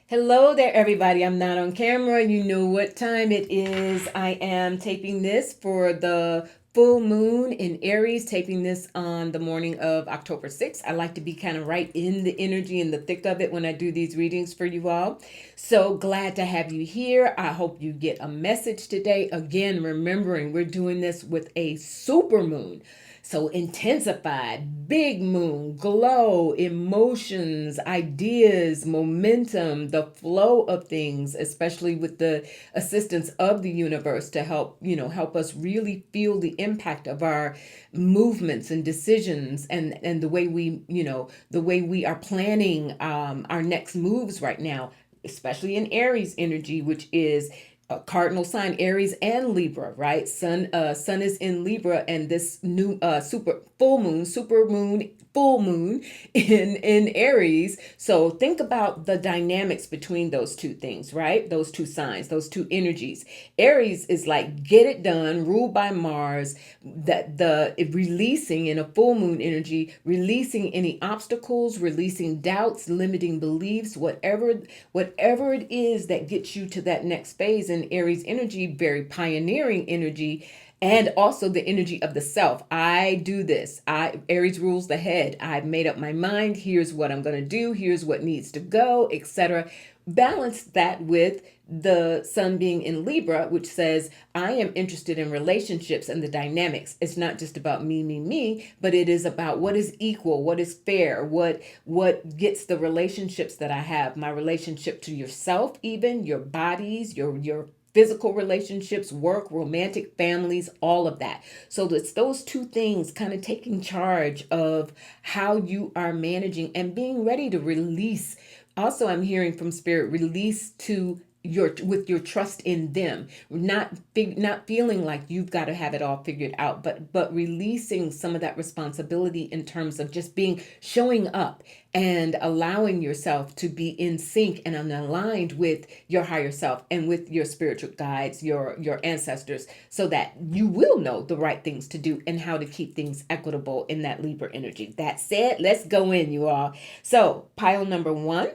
Hello there, everybody. I'm not on camera. You know what time it is. I am taping this for the full moon in Aries, taping this on the morning of October 6th. I like to be kind of right in the energy and the thick of it when I do these readings for you all. So glad to have you here. I hope you get a message today. Again, remembering we're doing this with a super moon. So intensified, big moon, glow, emotions, ideas, momentum, the flow of things, especially with the assistance of the universe to help, help us really feel the impact of our movements and decisions and the way the way we are planning our next moves right now, especially in Aries energy, which is a cardinal sign, Aries and Libra, right? Sun is in Libra, and this new super moon, full moon in Aries. So think about the dynamics between those two things, right? Those two signs, those two energies. Aries is like get it done, ruled by Mars, that the releasing in a full moon energy, releasing any obstacles, releasing doubts, limiting beliefs, whatever it is that gets you to that next phase in Aries energy, very pioneering energy. And also the energy of the self. I do this. Aries rules the head. I've made up my mind. Here's what I'm going to do. Here's what needs to go, etc. Balance that with the sun being in Libra, which says, I am interested in relationships and the dynamics. It's not just about me, but it is about what is equal, what is fair, what gets the relationships that I have, my relationship to yourself, even your bodies, your physical relationships, work, romantic, families, all of that. So it's those two things kind of taking charge of how you are managing and being ready to release. Also, I'm hearing from spirit, release to your with your trust in them, not feeling like you've got to have it all figured out, but releasing some of that responsibility in terms of just being showing up and allowing yourself to be in sync and aligned with your higher self and with your spiritual guides, your ancestors, so that you will know the right things to do and how to keep things equitable in that Libra energy. That said, let's go in, you all. So pile number one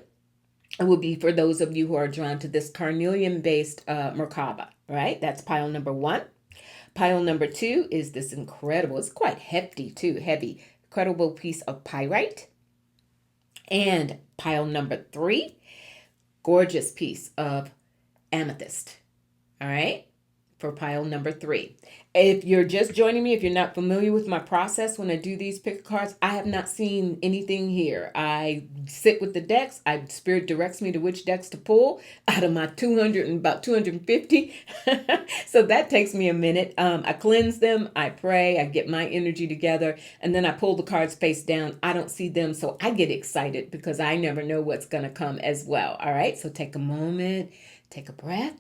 will be for those of you who are drawn to this carnelian based Merkaba, right? That's pile number one. Pile number two is this incredible, it's quite hefty too, heavy, incredible piece of pyrite. And pile number three, gorgeous piece of amethyst. All right, for pile number three. If you're just joining me, if you're not familiar with my process when I do these pick cards, I have not seen anything here. I sit with the decks. Spirit directs me to which decks to pull out of my 200 and about 250. So that takes me a minute. I cleanse them. I pray. I get my energy together. And then I pull the cards face down. I don't see them. So I get excited because I never know what's going to come as well. All right. So take a moment. Take a breath.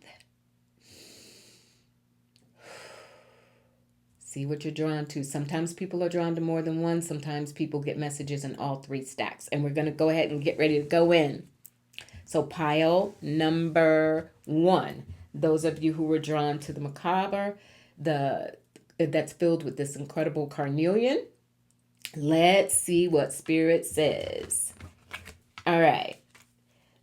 See what you're drawn to. Sometimes people are drawn to more than one. Sometimes people get messages in all three stacks. And we're going to go ahead and get ready to go in. So pile number one. Those of you who were drawn to the macabre, that's filled with this incredible carnelian. Let's see what spirit says. All right.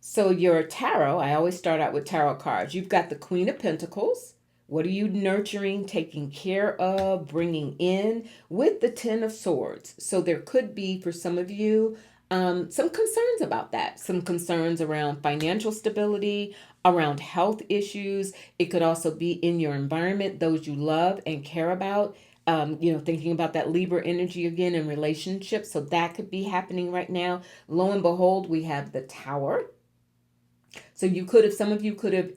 So your tarot, I always start out with tarot cards. You've got the Queen of Pentacles. What are you nurturing, taking care of, bringing in with the Ten of Swords? So there could be, for some of you, some concerns about that. Some concerns around financial stability, around health issues. It could also be in your environment, those you love and care about. Thinking about that Libra energy again in relationships. So that could be happening right now. Lo and behold, we have the Tower. So some of you could have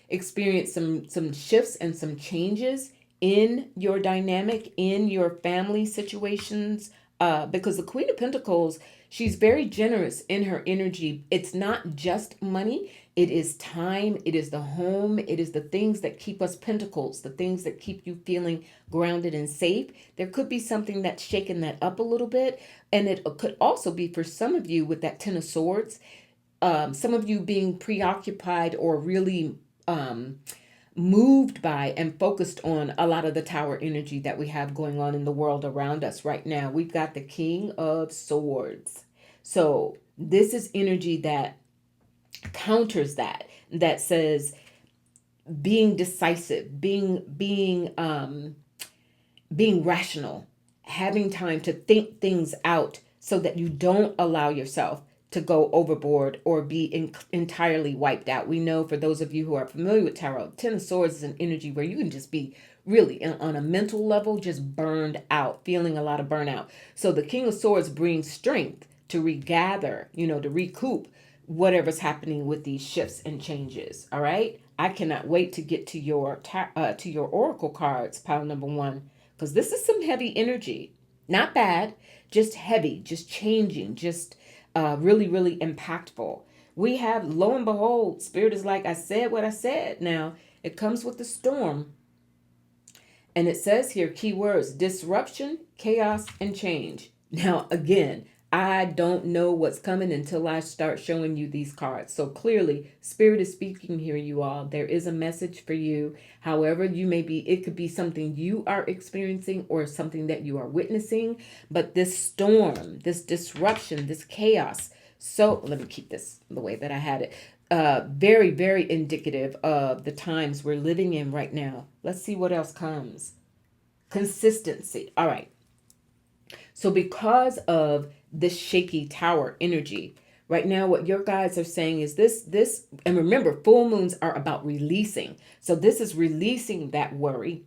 experienced some shifts and some changes in your dynamic, in your family situations, because the Queen of Pentacles, she's very generous in her energy. It's not just money. It is time. It is the home. It is the things that keep us pentacles, the things that keep you feeling grounded and safe. There could be something that's shaken that up a little bit. And it could also be for some of you with that Ten of Swords, some of you being preoccupied or really moved by and focused on a lot of the tower energy that we have going on in the world around us right now. We've got the King of Swords. So this is energy that counters that says being decisive, being rational, having time to think things out so that you don't allow yourself to go overboard or be entirely wiped out. We know, for those of you who are familiar with tarot, Ten of Swords is an energy where you can just be really on a mental level just burned out, feeling a lot of burnout. So the King of Swords brings strength to regather, to recoup whatever's happening with these shifts and changes. All right, I cannot wait to get to your oracle cards, pile number one, because this is some heavy energy. Not bad, just heavy, just changing, just really, really impactful. We have, lo and behold, Spirit is like, I said what I said. Now, it comes with the storm. And it says here, keywords: disruption, chaos, and change. Now, again, I don't know what's coming until I start showing you these cards. So clearly, Spirit is speaking here, you all. There is a message for you. However, you may be, it could be something you are experiencing or something that you are witnessing. But this storm, this disruption, this chaos. So let me keep this the way that I had it. Very, very indicative of the times we're living in right now. Let's see what else comes. Consistency. All right. So because of this shaky tower energy, right now what your guides are saying is this, and remember, full moons are about releasing. So this is releasing that worry,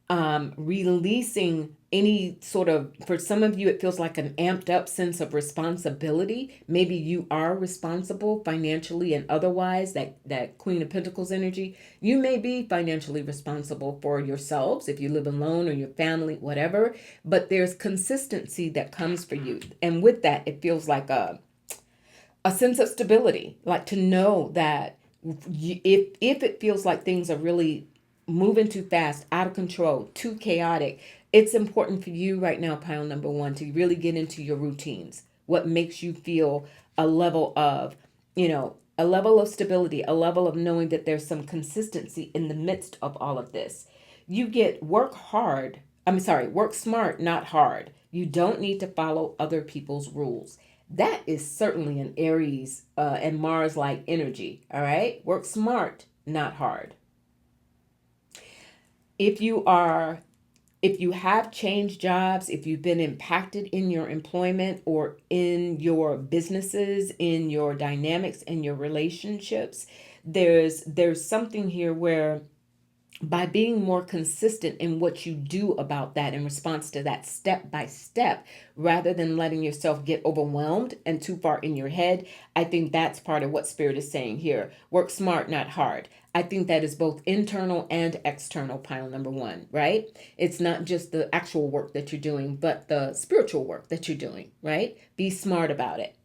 releasing any sort of, for some of you, it feels like an amped up sense of responsibility. Maybe you are responsible financially and otherwise, that Queen of Pentacles energy. You may be financially responsible for yourselves if you live alone or your family, whatever, but there's consistency that comes for you. And with that, it feels like a sense of stability, like to know that if it feels like things are really moving too fast, out of control, too chaotic, it's important for you right now, pile number one, to really get into your routines. What makes you feel a level of, a level of stability, a level of knowing that there's some consistency in the midst of all of this. You get work smart, not hard. You don't need to follow other people's rules. That is certainly an Aries and Mars-like energy, all right? Work smart, not hard. If you have changed jobs, if you've been impacted in your employment or in your businesses, in your dynamics, in your relationships, there's something here where by being more consistent in what you do about that in response to that step by step, rather than letting yourself get overwhelmed and too far in your head, I think that's part of what Spirit is saying here. Work smart, not hard. I think that is both internal and external, pile number one, right? It's not just the actual work that you're doing, but the spiritual work that you're doing, right? Be smart about it.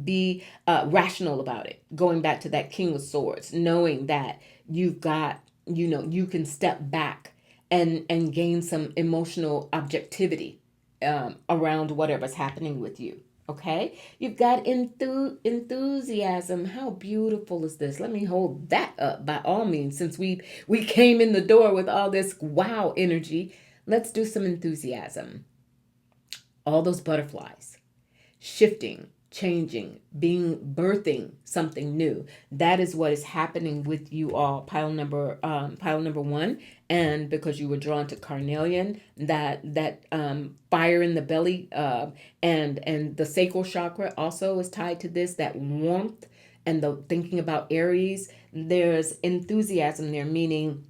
Be rational about it. Going back to that King of Swords, knowing that you've got, you can step back and gain some emotional objectivity around whatever's happening with you. Okay, you've got enthusiasm. How beautiful is this? Let me hold that up by all means. Since we came in the door with all this wow energy, let's do some enthusiasm. All those butterflies, shifting, changing, birthing something new. That is what is happening with you all, pile number one. And because you were drawn to Carnelian, that fire in the belly, and the sacral chakra also is tied to this, that warmth, and the thinking about Aries. There's enthusiasm there, meaning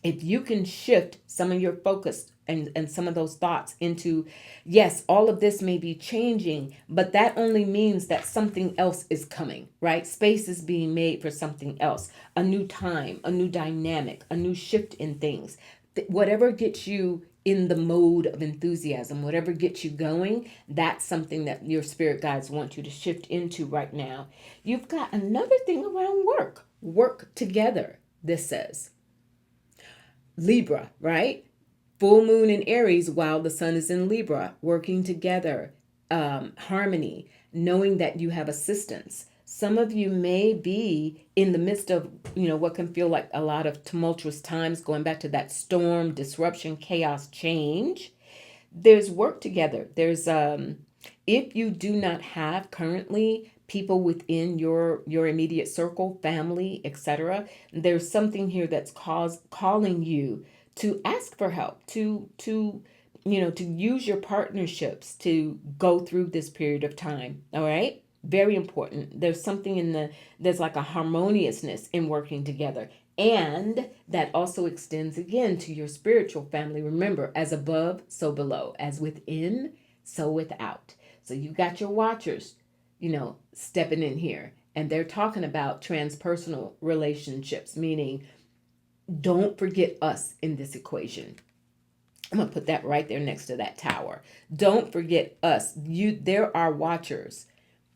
if you can shift some of your focus and some of those thoughts into, yes, all of this may be changing, but that only means that something else is coming, right? Space is being made for something else, a new time, a new dynamic, a new shift in things. Whatever gets you in the mode of enthusiasm, whatever gets you going, that's something that your spirit guides want you to shift into right now. You've got another thing around work together, this says. Libra, right? Full moon in Aries while the sun is in Libra, working together, harmony, knowing that you have assistance. Some of you may be in the midst of, what can feel like a lot of tumultuous times, going back to that storm, disruption, chaos, change. There's work together. There's, if you do not have currently people within your immediate circle, family, etc. There's something here that's calling you to ask for help, to use your partnerships to go through this period of time. All right? Very important. There's like a harmoniousness in working together. And that also extends again to your spiritual family. Remember, as above, so below, as within, so without. So you got your watchers, stepping in here. And they're talking about transpersonal relationships, meaning don't forget us in this equation. I'm going to put that right there next to that tower. Don't forget us. There are watchers,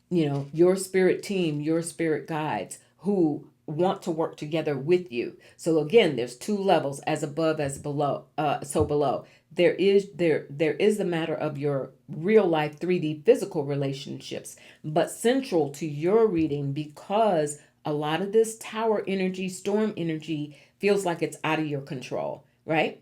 your spirit team, your spirit guides who want to work together with you. So again, there's two levels, as above, as below, so below. There is the matter of your real life 3D physical relationships, but central to your reading, because a lot of this tower energy, storm energy, feels like it's out of your control, right?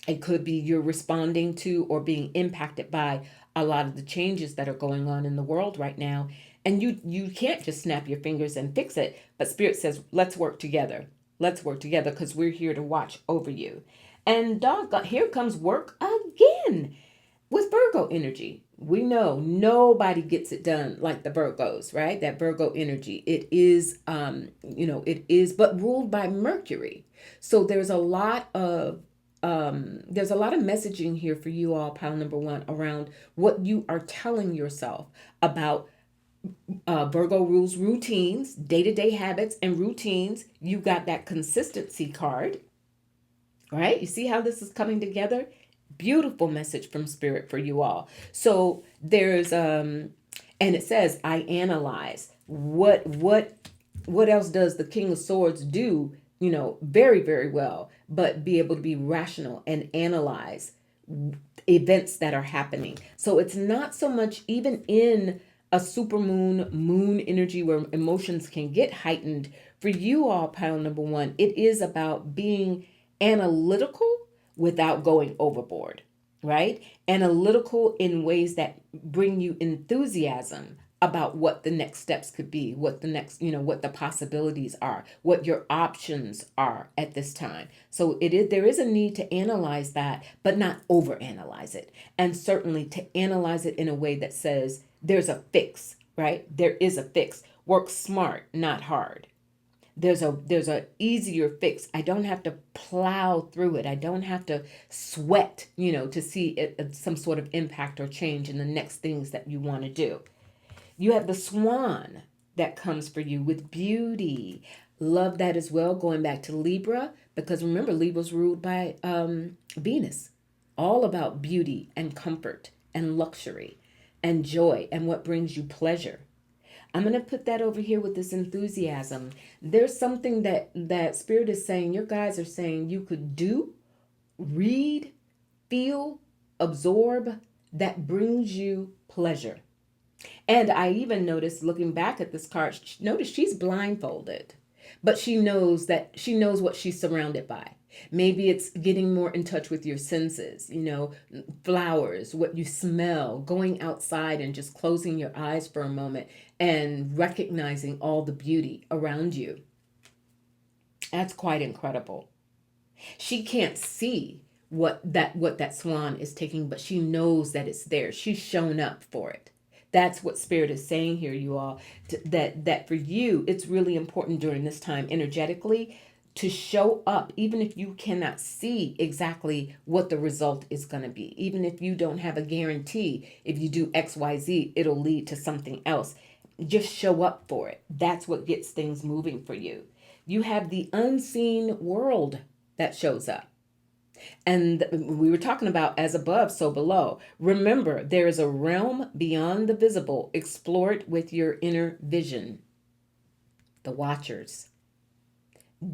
It could be you're responding to or being impacted by a lot of the changes that are going on in the world right now. And you can't just snap your fingers and fix it. But Spirit says, let's work together. Let's work together because we're here to watch over you. And doggone, here comes work again with Virgo energy. We know nobody gets it done like the Virgos, right? That Virgo energy. It is, but ruled by Mercury. So there's a lot of messaging here for you all, pile number one, around what you are telling yourself about Virgo rules routines, day-to-day habits and routines. You got that consistency card, right? You see how this is coming together? Beautiful message from Spirit for you all. So there's and it says, I analyze. What else does the King of Swords do? Very, very well, but be able to be rational and analyze events that are happening. So it's not so much even in a supermoon, moon energy where emotions can get heightened. For you all, pile number one, it is about being analytical without going overboard, right? Analytical in ways that bring you enthusiasm about what the next steps could be, what the next, what the possibilities are, what your options are at this time. So there is a need to analyze that, but not overanalyze it. And certainly to analyze it in a way that says there's a fix, right? There is a fix. Work smart, not hard. There's a easier fix. I don't have to plow through it. I don't have to sweat, to see some sort of impact or change in the next things that you want to do. You have the swan that comes for you with beauty. Love that as well, going back to Libra, because remember, Libra's ruled by Venus. All about beauty and comfort and luxury and joy and what brings you pleasure. I'm going to put that over here with this enthusiasm. There's something that Spirit is saying, your guys are saying you could do, read, feel, absorb, that brings you pleasure. And I even noticed, looking back at this card, notice she's blindfolded, but she knows what she's surrounded by. Maybe it's getting more in touch with your senses, flowers, what you smell, going outside and just closing your eyes for a moment and recognizing all the beauty around you. That's quite incredible. She can't see what that swan is taking, but she knows that it's there. She's shown up for it. That's what Spirit is saying here, you all, that for you, it's really important during this time energetically to show up, even if you cannot see exactly what the result is going to be. Even if you don't have a guarantee, if you do XYZ, it'll lead to something else. Just show up for it. That's what gets things moving for you. You have the unseen world that shows up. And we were talking about as above, so below. Remember, there is a realm beyond the visible. Explore it with your inner vision. The Watchers.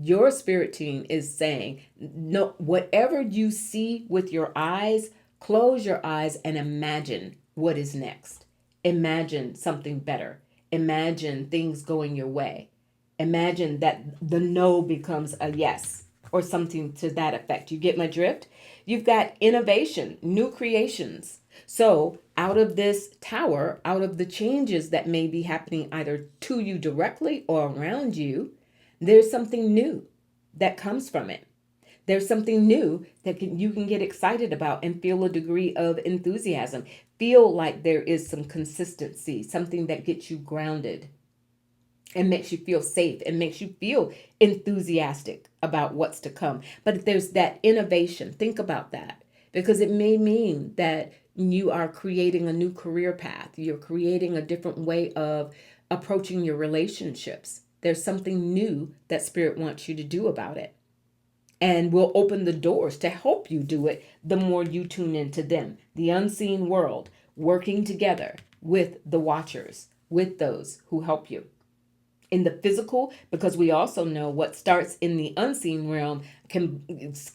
Your spirit team is saying, no, whatever you see with your eyes, close your eyes and imagine what is next. Imagine something better. Imagine things going your way. Imagine that the no becomes a yes, or something to that effect. You get my drift? You've got innovation, new creations. So, out of this tower, out of the changes that may be happening either to you directly or around you, there's something new that comes from it. There's something new that you can get excited about and feel a degree of enthusiasm. Feel like there is some consistency, something that gets you grounded and makes you feel safe and makes you feel enthusiastic about what's to come. But if there's that innovation, think about that, because it may mean that you are creating a new career path. You're creating a different way of approaching your relationships. There's something new that Spirit wants you to do about it. And will open the doors to help you do it the more you tune into them. The unseen world working together with the watchers, with those who help you in the physical, because we also know what starts in the unseen realm can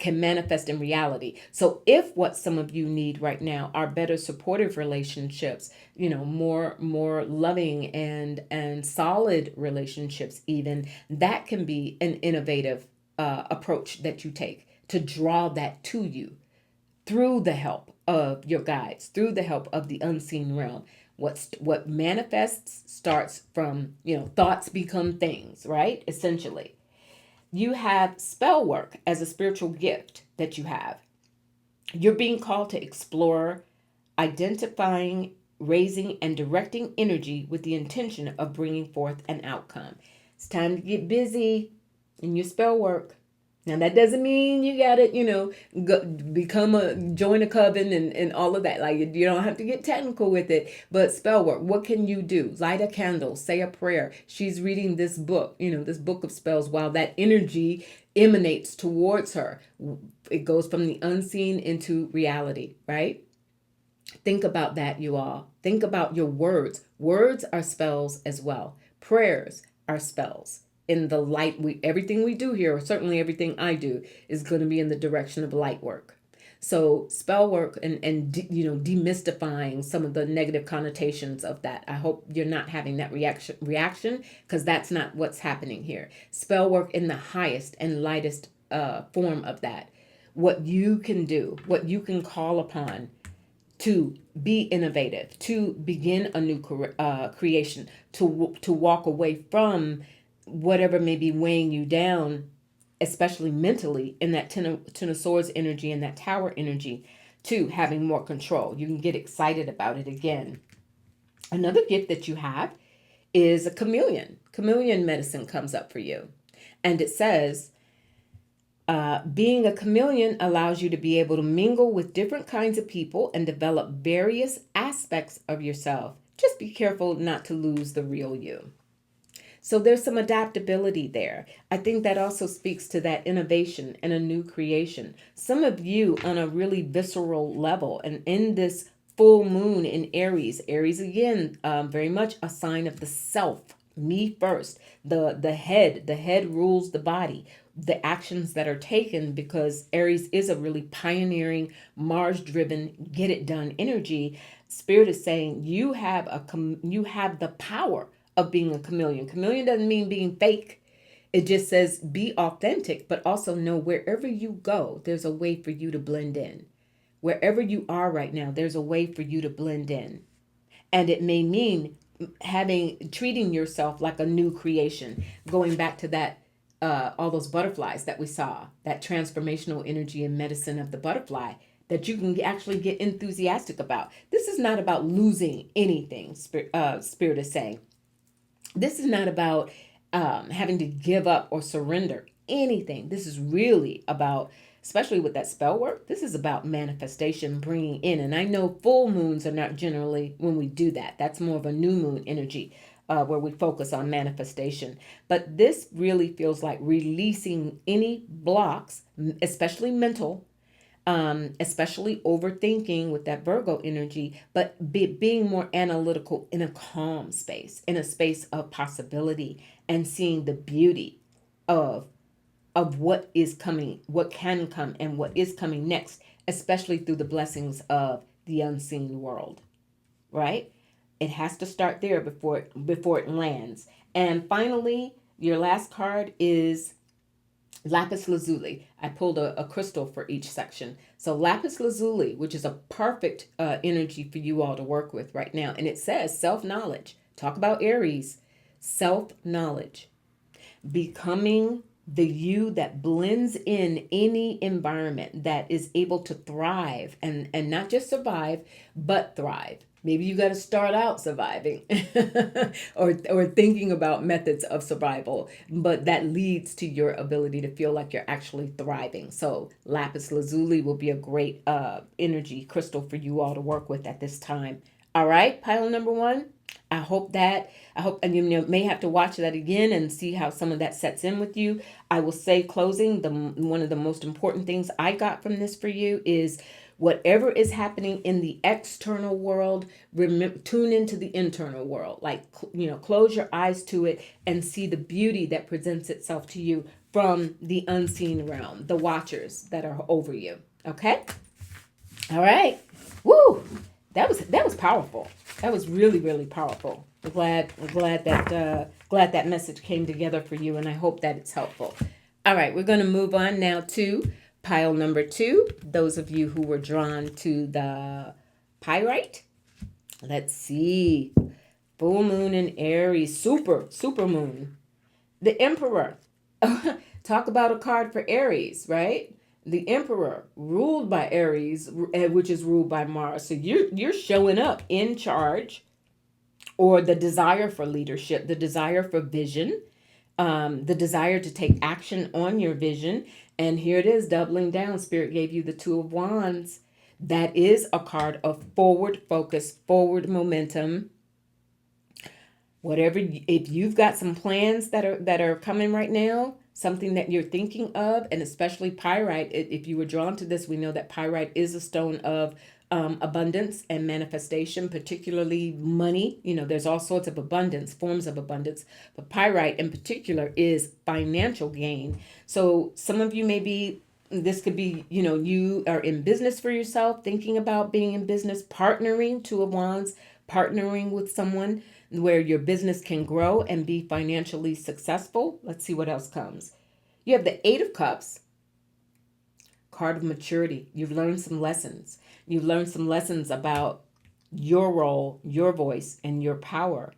manifest in reality. So if what some of you need right now are better supportive relationships, more loving and solid relationships, even that can be an innovative approach that you take to draw that to you through the help of your guides, through the help of the unseen realm. What manifests starts from, thoughts become things, right? Essentially. You have spell work as a spiritual gift that you have. You're being called to explore identifying, raising, and directing energy with the intention of bringing forth an outcome. It's time to get busy in your spell work. Now that doesn't mean you gotta, join a coven and all of that. Like, you don't have to get technical with it. But spell work, what can you do? Light a candle, say a prayer. She's reading this book, this book of spells, while that energy emanates towards her. It goes from the unseen into reality, right? Think about that, you all. Think about your words. Words are spells as well. Prayers are spells. In the light, everything we do here, or certainly everything I do, is going to be in the direction of light work. So spell work and demystifying some of the negative connotations of that. I hope you're not having that reaction, because that's not what's happening here. Spell work in the highest and lightest form of that. What you can do, what you can call upon to be innovative, to begin a new creation, to walk away from whatever may be weighing you down, especially mentally, in that ten of swords energy and that tower energy, to having more control. You can get excited about it again. Another gift that you have is a chameleon. Chameleon medicine comes up for you. And it says, being a chameleon allows you to be able to mingle with different kinds of people and develop various aspects of yourself. Just be careful not to lose the real you. So there's some adaptability there. I think that also speaks to that innovation and a new creation. Some of you on a really visceral level, and in this full moon in Aries again, very much a sign of the self, me first, the head rules the body. The actions that are taken, because Aries is a really pioneering, Mars driven, get it done energy. Spirit is saying you have the power of being a chameleon. Chameleon doesn't mean being fake. It just says be authentic, but also know wherever you go, there's a way for you to blend in. Wherever you are right now, there's a way for you to blend in. And it may mean treating yourself like a new creation, going back to that all those butterflies that we saw, that transformational energy and medicine of the butterfly that you can actually get enthusiastic about. This is not about losing anything, Spirit is saying. This is not about having to give up or surrender anything. This is really about, especially with that spell work, this is about manifestation, bringing in. And I know full moons are not generally when we do that. That's more of a new moon energy where we focus on manifestation. But this really feels like releasing any blocks, especially mental, especially overthinking with that Virgo energy, but being more analytical in a calm space, in a space of possibility, and seeing the beauty of what is coming, what can come, and what is coming next, especially through the blessings of the unseen world, right? It has to start there before it lands. And finally, your last card is Lapis lazuli. I pulled a crystal for each section. So lapis lazuli, which is a perfect energy for you all to work with right now. And it says self-knowledge. Talk about Aries. Self-knowledge. Becoming the you that blends in any environment, that is able to thrive and not just survive, but thrive. Maybe you got to start out surviving or thinking about methods of survival, but that leads to your ability to feel like you're actually thriving. So lapis lazuli will be a great energy crystal for you all to work with at this time. All right, pile number one. I hope, and you may have to watch that again and see how some of that sets in with you. I will say, closing, the one of the most important things I got from this for you is whatever is happening in the external world, tune into the internal world. Like, close your eyes to it and see the beauty that presents itself to you from the unseen realm, the watchers that are over you. Okay? All right. Woo! That was powerful. That was really, really powerful. Glad that message came together for you, and I hope that it's helpful. All right, we're going to move on now to pile number two. Those of you who were drawn to the pyrite. Let's see. Full moon in Aries. Super moon. The Emperor. Talk about a card for Aries, right? The Emperor, ruled by Aries, which is ruled by Mars. So you're showing up in charge, or the desire for leadership, the desire for vision, the desire to take action on your vision. And here it is, doubling down. Spirit gave you the Two of Wands. That is a card of forward focus, forward momentum. Whatever, if you've got some plans that are coming right now, something that you're thinking of, and especially pyrite, if you were drawn to this, we know that pyrite is a stone of abundance and manifestation, particularly money. There's all sorts of abundance, forms of abundance, but pyrite in particular is financial gain. So some of you this could be, you are in business for yourself, thinking about being in business, partnering, Two of Wands, partnering with someone where your business can grow and be financially successful. Let's see what else comes. You have the Eight of Cups, card of maturity. You've learned some lessons. You've learned some lessons about your role, your voice, and your power.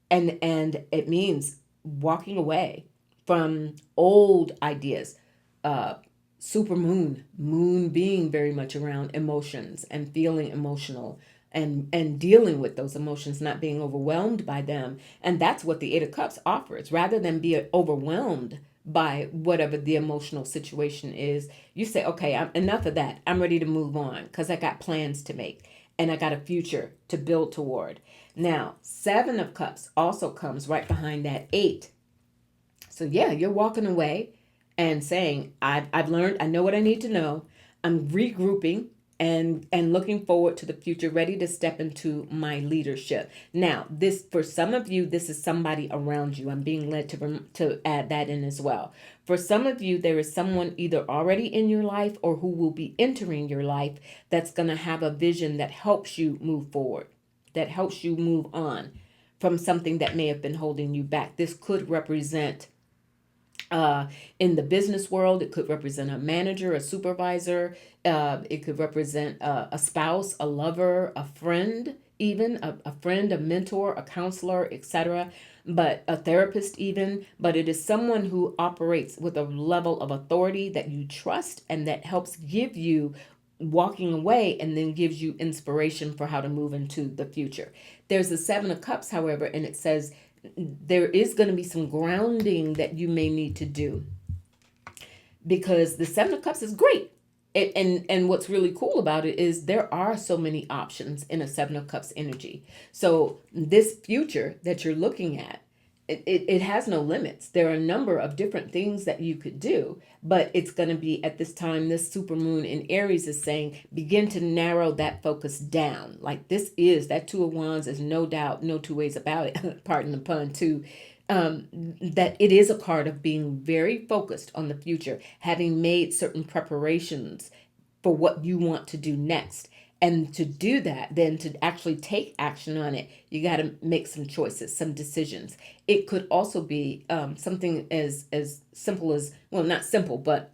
And it means walking away from old ideas. Supermoon, moon being very much around emotions and feeling emotional and dealing with those emotions, not being overwhelmed by them. And that's what the Eight of Cups offers. Rather than be overwhelmed by whatever the emotional situation is, you say, okay, enough of that. I'm ready to move on because I got plans to make and I got a future to build toward. Now, Seven of Cups also comes right behind that eight. So yeah, you're walking away and saying, I've learned, I know what I need to know. I'm regrouping and looking forward to the future, ready to step into my leadership. Now, this, for some of you, this is somebody around you. I'm being led to add that in as well. For some of you, there is someone either already in your life or who will be entering your life that's going to have a vision that helps you move forward, that helps you move on from something that may have been holding you back. This could represent in the business world, it could represent a manager, a supervisor. It could represent a spouse, a lover, a friend, even a friend, a mentor, a counselor, etc. But a therapist even. But it is someone who operates with a level of authority that you trust and that helps give you walking away and then gives you inspiration for how to move into the future. There's the Seven of Cups, however, and it says there is going to be some grounding that you may need to do, because the Seven of Cups is great. And what's really cool about it is there are so many options in a Seven of Cups energy. So this future that you're looking at, it has no limits. There are a number of different things that you could do, but it's going to be at this time, this super moon in Aries is saying, begin to narrow that focus down. Like that Two of Wands is no doubt, no two ways about it, pardon the pun too, that it is a card of being very focused on the future, having made certain preparations for what you want to do next. And to do that, then to actually take action on it, you got to make some choices, some decisions. It could also be something as simple as, well, not simple, but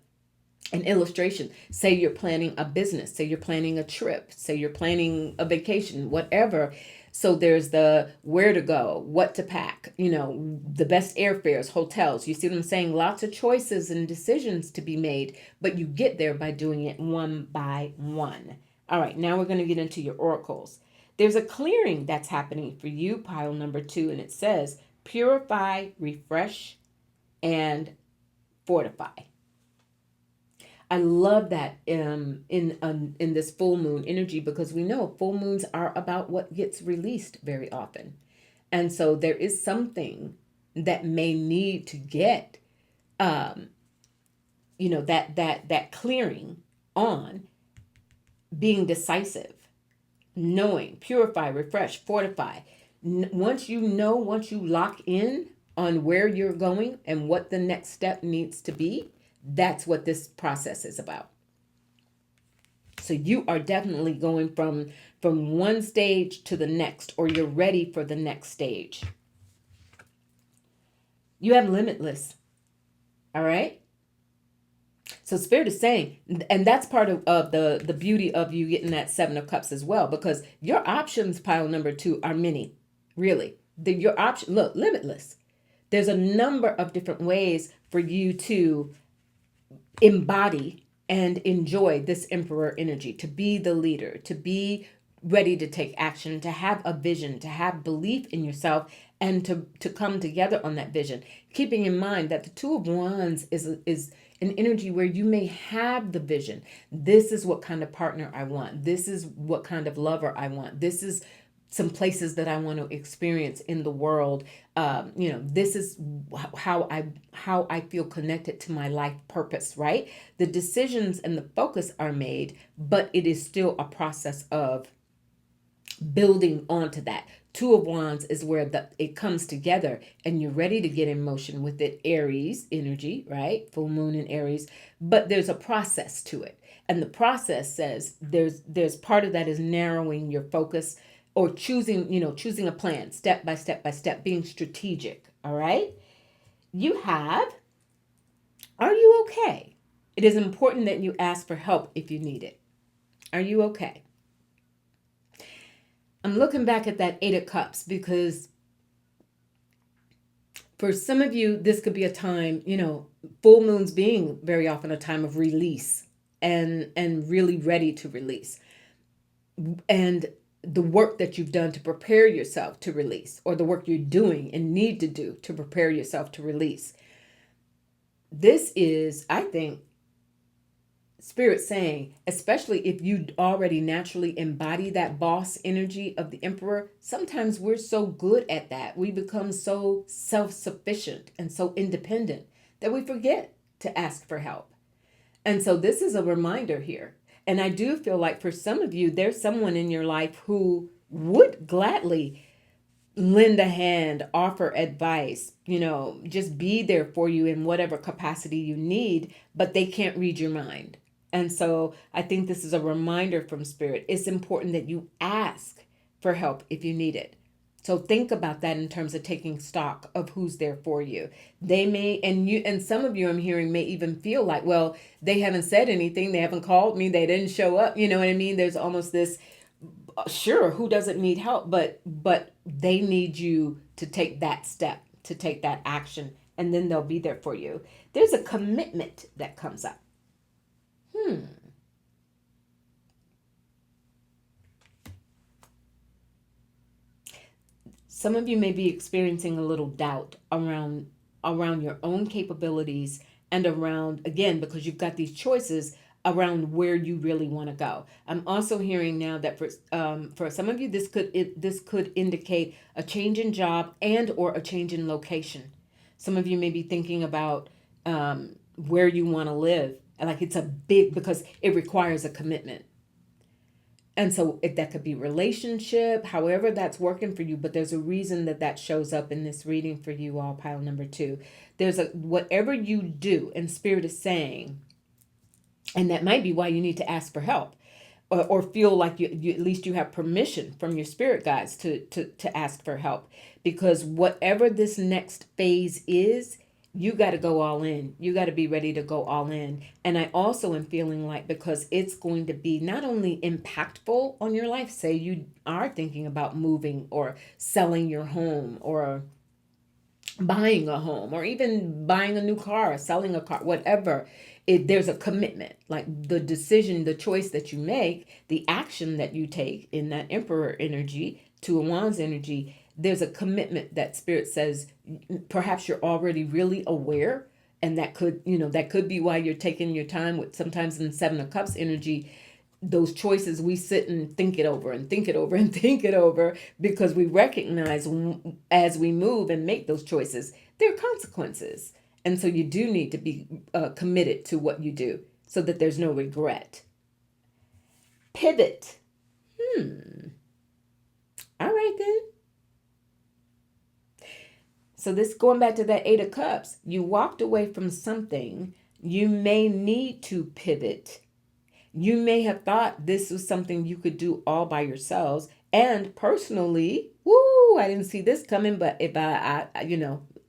an illustration. Say you're planning a business, say you're planning a trip, say you're planning a vacation, whatever. So there's the where to go, what to pack, the best airfares, hotels. You see what I'm saying? Lots of choices and decisions to be made, but you get there by doing it one by one. All right, now we're going to get into your oracles. There's a clearing that's happening for you, pile number 2, and it says purify, refresh, and fortify. I love that in this full moon energy, because we know full moons are about what gets released very often. And so there is something that may need to get that clearing on, being decisive, knowing, purify, refresh, fortify. Once you lock in on where you're going and what the next step needs to be, that's what this process is about. So you are definitely going from one stage to the next, or you're ready for the next stage. You have limitless. All right? So Spirit is saying, and that's part of the beauty of you getting that 7 of Cups as well, because your options, pile number 2, are many. Really. Your option, look, limitless. There's a number of different ways for you to embody and enjoy this Emperor energy, to be the leader, to be ready to take action, to have a vision, to have belief in yourself, and to come together on that vision. Keeping in mind that the 2 of Wands is an energy where you may have the vision. This is what kind of partner I want. This is what kind of lover I want. This is some places that I want to experience in the world. This is how I feel connected to my life purpose, right? The decisions and the focus are made, but it is still a process of building onto that. 2 of Wands is where it comes together and you're ready to get in motion with it. Aries energy, right? Full moon in Aries, but there's a process to it. And the process says there's part of that is narrowing your focus, or choosing a plan, step by step by step, being strategic. All right. Are you okay? It is important that you ask for help if you need it. Are you okay? I'm looking back at that 8 of Cups, because for some of you, this could be a time, full moons being very often a time of release and really ready to release. And the work that you've done to prepare yourself to release, or the work you're doing and need to do to prepare yourself to release. This is, I think, Spirit saying, especially if you already naturally embody that boss energy of the Emperor, sometimes we're so good at that. We become so self-sufficient and so independent that we forget to ask for help. And so this is a reminder here. And I do feel like for some of you, there's someone in your life who would gladly lend a hand, offer advice, just be there for you in whatever capacity you need, but they can't read your mind. And so I think this is a reminder from Spirit. It's important that you ask for help if you need it. So think about that in terms of taking stock of who's there for you. They may, and some of you I'm hearing may even feel like, well, they haven't said anything. They haven't called me. They didn't show up. You know what I mean? There's almost this, sure, who doesn't need help? But they need you to take that step, to take that action, and then they'll be there for you. There's a commitment that comes up. Some of you may be experiencing a little doubt around your own capabilities, and around, again, because you've got these choices around where you really want to go. I'm also hearing now that for some of you, this could indicate a change in job and or a change in location. Some of you may be thinking about where you want to live. Like it's a big, because it requires a commitment. And so that could be relationship, however that's working for you, but there's a reason that shows up in this reading for you all, pile number 2. There's whatever you do, and Spirit is saying, and that might be why you need to ask for help. or feel like you at least you have permission from your spirit guides to ask for help, because whatever this next phase is, you got to go all in. You got to be ready to go all in. And I also am feeling like, because it's going to be not only impactful on your life, say you are thinking about moving or selling your home or buying a home or even buying a new car, selling a car, whatever. There's a commitment, like the decision, the choice that you make, the action that you take in that emperor energy to a wands energy. There's a commitment that spirit says, perhaps you're already really aware, and that could, that could be why you're taking your time with, sometimes in Seven of Cups energy, those choices, we sit and think it over and think it over and think it over, because we recognize as we move and make those choices, there are consequences. And so you do need to be committed to what you do so that there's no regret. Pivot. All right then. So this, going back to that Eight of Cups, you walked away from something. You may need to pivot. You may have thought this was something you could do all by yourselves. And personally, I didn't see this coming, but if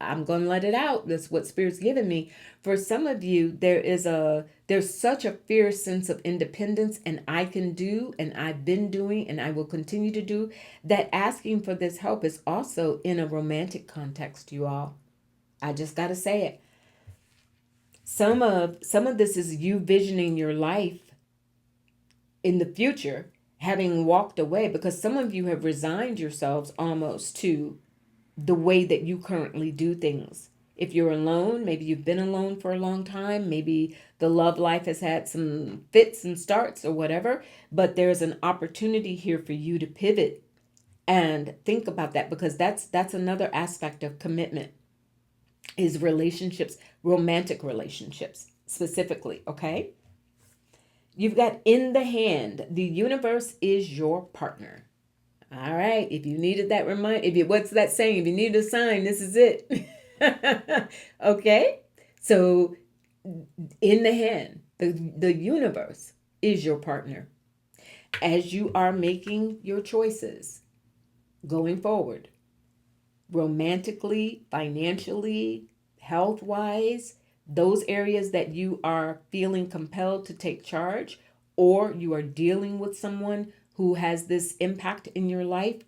I'm going to let it out. That's what Spirit's given me. For some of you, there's such a fierce sense of independence, and I can do, and I've been doing, and I will continue to do, that asking for this help is also in a romantic context, you all. I just got to say it. Some of this is you visioning your life in the future, having walked away, because some of you have resigned yourselves almost to the way that you currently do things. If you're alone, maybe you've been alone for a long time, maybe the love life has had some fits and starts or whatever, but there's an opportunity here for you to pivot and think about that, because that's another aspect of commitment, is relationships, romantic relationships specifically, okay? You've got in the hand, the universe is your partner. All right. If you needed that what's that saying? If you need a sign, this is it. Okay. So in the hand, the universe is your partner. As you are making your choices going forward, romantically, financially, health-wise, those areas that you are feeling compelled to take charge, or you are dealing with someone who has this impact in your life,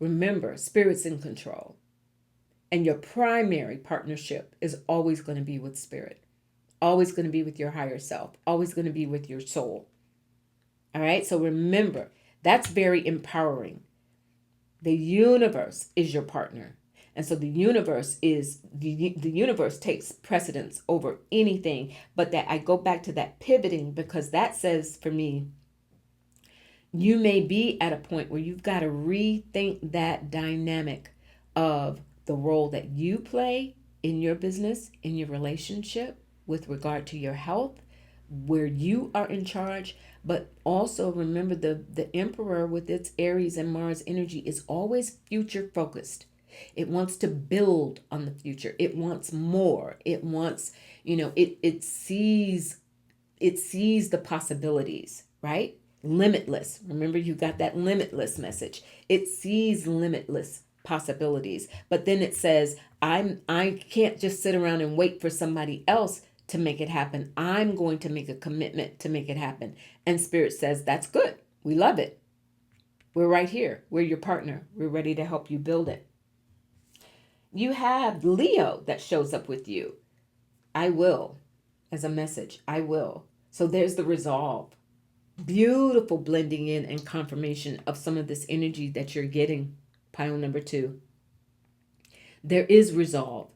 remember, Spirit's in control. And your primary partnership is always going to be with Spirit, always going to be with your higher self, always going to be with your soul. All right, so remember, that's very empowering. The universe is your partner. And so the universe takes precedence over anything. But that I go back to that pivoting, because that says for me, you may be at a point where you've got to rethink that dynamic of the role that you play in your business, in your relationship, with regard to your health, where you are in charge. But also remember, the Emperor with its Aries and Mars energy is always future focused. It wants to build on the future. It wants more. It wants, it sees the possibilities, right? Limitless. Remember, you got that limitless message. It sees limitless possibilities. But then it says, I can't just sit around and wait for somebody else to make it happen. I'm going to make a commitment to make it happen. And Spirit says, that's good. We love it. We're right here. We're your partner. We're ready to help you build it. You have Leo that shows up with you. I will, as a message. I will. So there's the resolve. Beautiful blending in and confirmation of some of this energy that you're getting, pile number 2. There is resolve.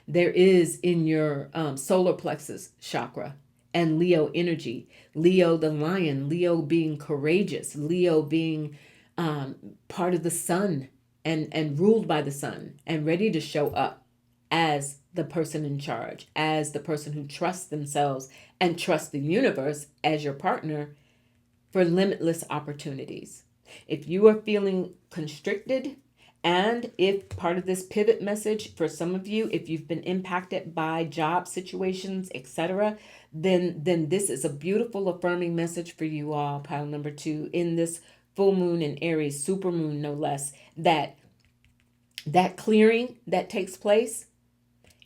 There is in your solar plexus chakra and Leo energy. Leo the lion, Leo being courageous, Leo being part of the sun and ruled by the sun and ready to show up as the person in charge, as the person who trusts themselves and trusts the universe as your partner for limitless opportunities. If you are feeling constricted And if part of this pivot message for some of you, if you've been impacted by job situations, etc., then this is a beautiful affirming message for you all, pile number 2, in this full moon in Aries, supermoon no less, that clearing that takes place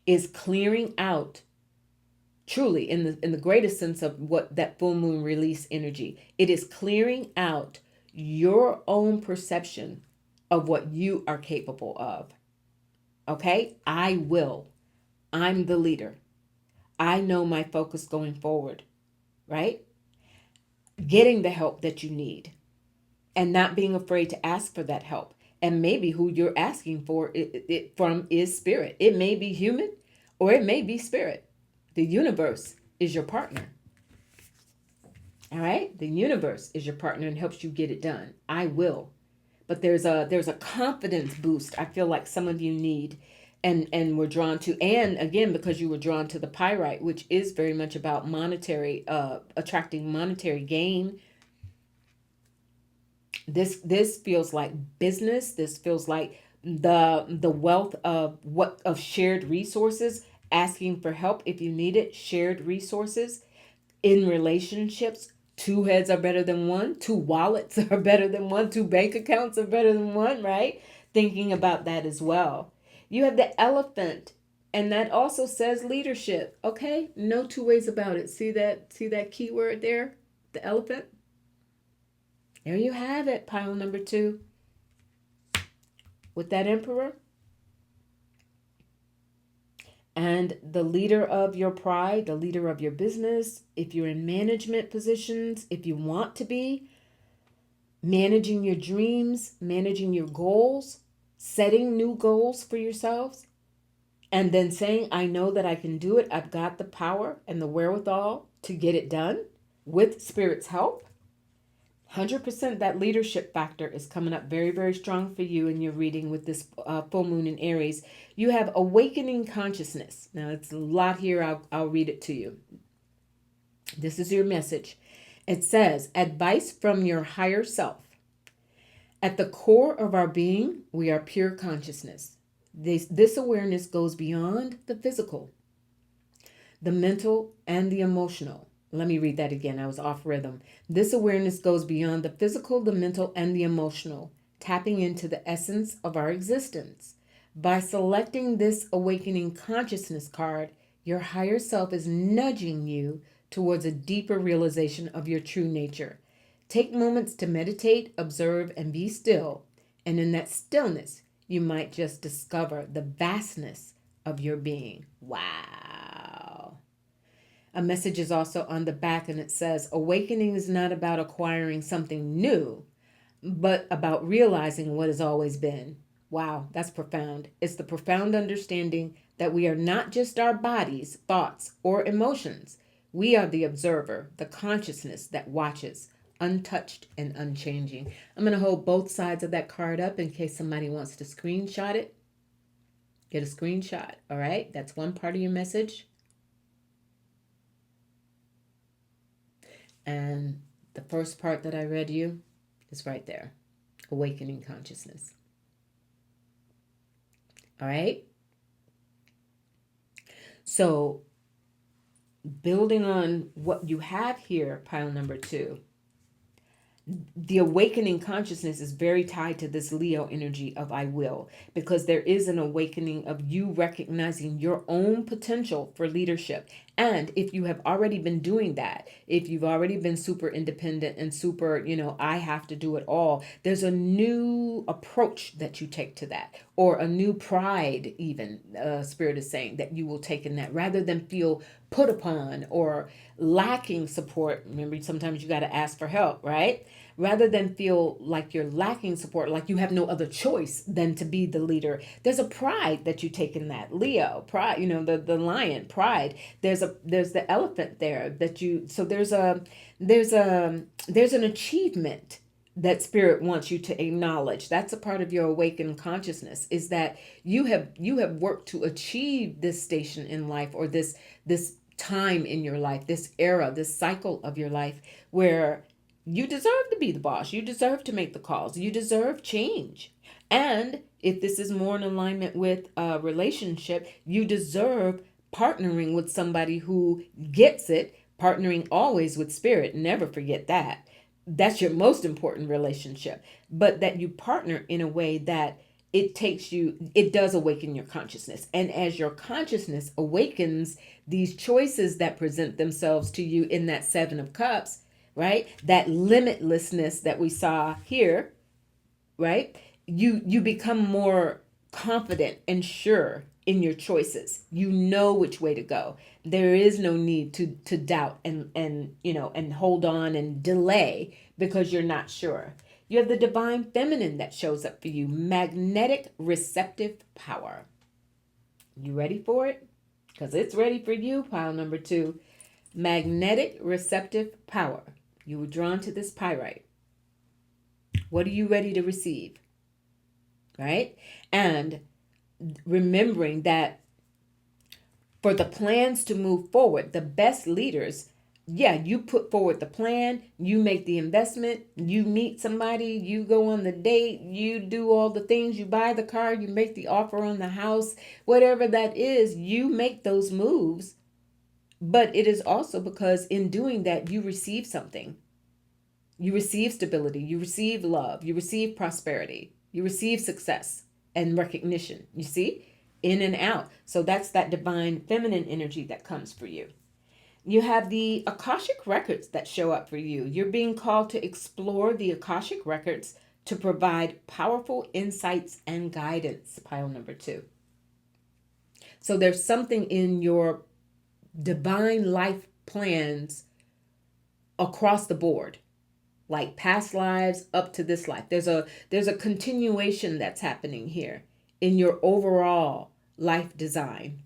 is clearing out, truly in the greatest sense of what that full moon release energy. It is clearing out your own perception of what you are capable of. Okay? I will. I'm the leader. I know my focus going forward, right? Getting the help that you need and not being afraid to ask for that help. And maybe who you're asking for it from is spirit. It may be human or it may be spirit. The universe is your partner. All right? The universe is your partner and helps you get it done. I will. But there's a confidence boost I feel like some of you need and were drawn to, and again because you were drawn to the pyrite, which is very much about monetary attracting monetary gain. This feels like business. This feels like the wealth of shared resources, asking for help if you need it, shared resources in relationships. Two heads are better than one. Two wallets are better than one. Two bank accounts are better than one, right? Thinking about that as well. You have the elephant, and that also says leadership. Okay? No two ways about it. See that keyword there? The elephant? There you have it, pile number 2. With that emperor. And the leader of your pride, the leader of your business, if you're in management positions, if you want to be, managing your dreams, managing your goals, setting new goals for yourselves, and then saying, I know that I can do it. I've got the power and the wherewithal to get it done with Spirit's help. 100% that leadership factor is coming up very, very strong for you in your reading with this full moon in Aries. You have awakening consciousness. Now, it's a lot here. I'll read it to you. This is your message. It says, advice from your higher self. At the core of our being, we are pure consciousness. This awareness goes beyond the physical, the mental, and the emotional. Let me read that again. I was off rhythm. This awareness goes beyond the physical, the mental, and the emotional, tapping into the essence of our existence. By selecting this awakening consciousness card, your higher self is nudging you towards a deeper realization of your true nature. Take moments to meditate, observe, and be still. And in that stillness, you might just discover the vastness of your being. Wow. A message is also on the back, and it says, awakening is not about acquiring something new, but about realizing what has always been. Wow, that's profound. It's the profound understanding that we are not just our bodies, thoughts, or emotions. We are the observer, the consciousness that watches, untouched and unchanging. I'm going to hold both sides of that card up in case somebody wants to screenshot it. Get a screenshot, all right? That's one part of your message. And the first part that I read you is right there. Awakening consciousness. All right? So, building on what you have here, pile number 2, the awakening consciousness is very tied to this Leo energy of I will, because there is an awakening of you recognizing your own potential for leadership. And if you have already been doing that, if you've already been super independent and super, I have to do it all, there's a new approach that you take to that, or a new pride, even Spirit is saying that you will take in that, rather than feel put upon or lacking support. Remember, sometimes you got to ask for help, right? Rather than feel like you're lacking support, like you have no other choice than to be the leader. There's a pride that you take in that. Leo, pride, the lion, pride. There's the elephant there that you, so there's an achievement that Spirit wants you to acknowledge. That's a part of your awakened consciousness, is that you have worked to achieve this station in life, or this time in your life, this era, this cycle of your life, where you deserve to be the boss. You deserve to make the calls. You deserve change. And If this is more in alignment with a relationship, you deserve partnering with somebody who gets it, partnering always with spirit. Never forget that. That's your most important relationship. But that you partner in a way that it does awaken your consciousness. And as your consciousness awakens, these choices that present themselves to you in that Seven of Cups, right? That limitlessness that we saw here, right? You become more confident and sure in your choices. You know which way to go. There is no need to doubt and hold on and delay because you're not sure. You have the divine feminine that shows up for you. Magnetic receptive power. You ready for it? Because it's ready for you, pile number 2. Magnetic receptive power. You were drawn to this pyrite. What are you ready to receive? Right? And remembering that for the plans to move forward, the best leaders, you put forward the plan, you make the investment, you meet somebody, you go on the date, you do all the things, you buy the car, you make the offer on the house, whatever that is, you make those moves. But it is also because in doing that, you receive something. You receive stability, you receive love, you receive prosperity, you receive success and recognition. You see? In and out. So that's that divine feminine energy that comes for you. You have the Akashic records that show up for you. You're being called to explore the Akashic records to provide powerful insights and guidance. Pile number 2. So there's something in your divine life plans across the board, like past lives up to this life. There's a continuation that's happening here in your overall life design,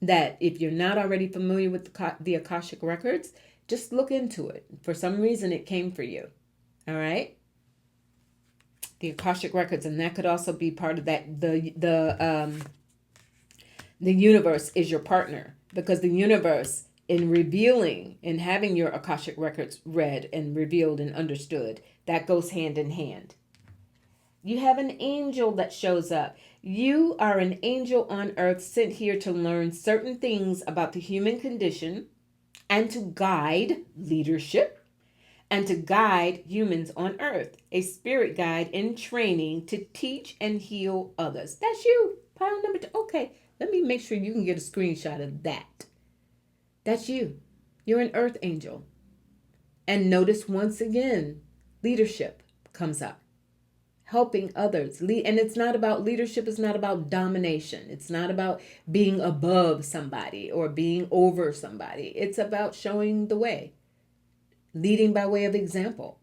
that if you're not already familiar with the Akashic records, just look into it. For some reason it came for you. All right? The Akashic records, and that could also be part of that. The universe is your partner, because the universe, in revealing and having your Akashic records read and revealed and understood, that goes hand in hand. You have an angel that shows up. You are an angel on earth sent here to learn certain things about the human condition and to guide leadership and to guide humans on earth. A spirit guide in training to teach and heal others. That's you. Pile number 2. Okay, let me make sure you can get a screenshot of that. That's you. You're an earth angel. And notice once again, leadership comes up. Helping others. And it's not about leadership. It's not about domination. It's not about being above somebody or being over somebody. It's about showing the way. Leading by way of example.